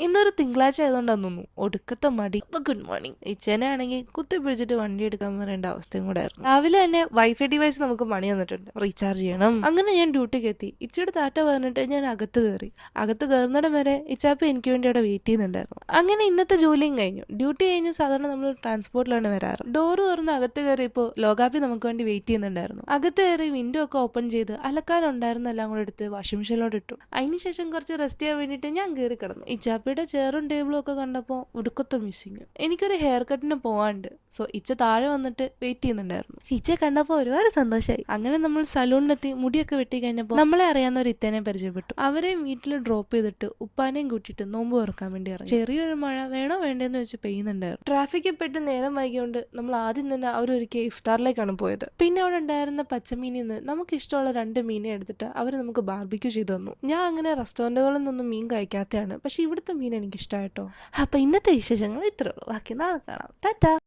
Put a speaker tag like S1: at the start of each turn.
S1: ഇന്നൊരു തിങ്കളാഴ്ച ആയതുകൊണ്ടാന്ന് തോന്നുന്നു ഒടുക്കത്തെ മടി. Good morning. ഇച്ചേനെ ആണെങ്കിൽ കുത്തിപ്പിടിച്ചിട്ട് വണ്ടി എടുക്കാൻ പറയേണ്ട അവസ്ഥയും കൂടെ ആയിരുന്നു. രാവിലെ തന്നെ വൈഫൈ ഡിവൈസ് നമുക്ക് പണി തന്നിട്ടുണ്ട്, റീചാർജ് ചെയ്യണം. അങ്ങനെ ഞാൻ ഡ്യൂട്ടിക്ക് എത്തി. ഇച്ചയുടെ താറ്റ പറഞ്ഞിട്ട് ഞാൻ അകത്ത് കയറി. അകത്ത് കയറുന്നിടം വരെ ഇച്ചാപ്പ എനിക്ക് വേണ്ടി അവിടെ വെയിറ്റ് ചെയ്യുന്നുണ്ടായിരുന്നു. അങ്ങനെ ഇന്നത്തെ ജോലിയും കഴിഞ്ഞു. ഡ്യൂട്ടി കഴിഞ്ഞ് സാധാരണ നമ്മൾ ട്രാൻസ്പോർട്ടിലാണ് വരാറ്. ഡോറ് തുറന്ന് അകത്ത് കയറിയപ്പോൾ ലോകാപ്പി നമുക്ക് വേണ്ടി വെയിറ്റ് ചെയ്യുന്നുണ്ടായിരുന്നു. അകത്ത് കയറി വിൻഡോ ഒക്കെ ഓപ്പൺ ചെയ്ത് അലക്കാനുണ്ടായിരുന്ന എല്ലാം കൂടെ എടുത്ത് വാഷിംഗ് മെഷീനിലോട്ട് ഇട്ടു. അതിനുശേഷം കുറച്ച് റെസ്റ്റ് ചെയ്യാൻ വേണ്ടിയിട്ട് ഞാൻ കയറി കിടന്നു. ഇച്ചാപ്പയുടെ ചെയറും ടേബിളും ഒക്കെ കണ്ടപ്പോൾ ഒടുക്കത്തെ മിസ്സിങ്. എനിക്കൊരു ഹെയർ കട്ടിന് പോവാണ്ട്. സോ ഇച്ച താഴെ വന്നിട്ട് വെയിറ്റ് ചെയ്യുന്നുണ്ടായിരുന്നു. ഇച്ചയെ കണ്ടപ്പോൾ ഒരുപാട് സന്തോഷമായി. അങ്ങനെ നമ്മൾ സലൂണിലെത്തി മുടിയൊക്കെ വെട്ടി കഴിഞ്ഞപ്പോൾ നമ്മളെ അറിയാവുന്ന ഒരു ഇത്തേനെ പരിചയപ്പെട്ടു. അവരെയും വീട്ടിൽ ഡ്രോപ്പ് ചെയ്തിട്ട് ഉപ്പാനെയും കൂട്ടിയിട്ട് നോമ്പ് തുറക്കാൻ വേണ്ടി ഇറങ്ങി. ചെറിയൊരു മഴ വേണോ വേണ്ടെന്ന് വെച്ച് പെയ്യുന്നുണ്ടായിരുന്നു. ട്രാഫിക്കിൽ പെട്ട് നേരം വൈകിയോണ്ട് നമ്മൾ ആദ്യം തന്നെ അവരൊരിക്കൽ ഇഫ്താറിലേക്കാണ് പോയത്. പിന്നെ അവിടെ ഉണ്ടായിരുന്ന പച്ചമീനിൽ നിന്ന് നമുക്ക് ഇഷ്ടമുള്ള 2 മീനെ എടുത്തിട്ട് അവർ നമുക്ക് ബാർബിക്യൂ ചെയ്തു തന്നു. ഞാൻ അങ്ങനെ റെസ്റ്റോറൻറ്റുകളിൽ നിന്നൊന്നും മീൻ കഴിക്കാത്തതാണ്, പക്ഷെ ഇവിടുത്തെ മീൻ എനിക്ക് ഇഷ്ടമായിട്ടോ. അപ്പൊ ഇന്നത്തെ വിശേഷങ്ങൾ ഇത്രേ ഉള്ളൂ. ബാക്കി നാളെ കാണാം. ടാറ്റാ.